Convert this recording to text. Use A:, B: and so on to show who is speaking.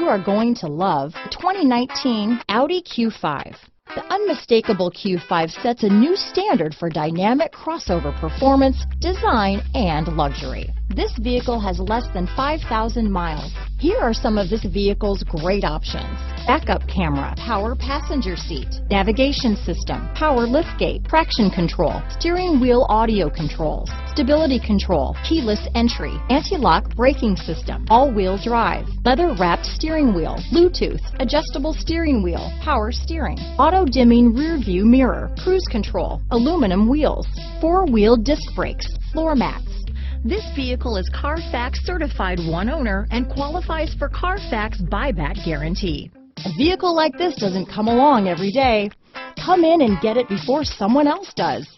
A: are going to love the 2019 Audi Q5. The unmistakable Q5 sets a new standard for dynamic crossover performance, design, and luxury. This vehicle has less than 5,000 miles. Here are some of this vehicle's great options: backup camera, power passenger seat, navigation system, power liftgate, traction control, steering wheel audio controls, stability control, keyless entry, anti-lock braking system, all-wheel drive, leather-wrapped steering wheel, Bluetooth, adjustable steering wheel, power steering, auto-dimming rear view mirror, cruise control, aluminum wheels, four-wheel disc brakes, floor mats. This vehicle is CARFAX certified one owner and qualifies for CARFAX buyback guarantee. A vehicle like this doesn't come along every day. Come in and get it before someone else does.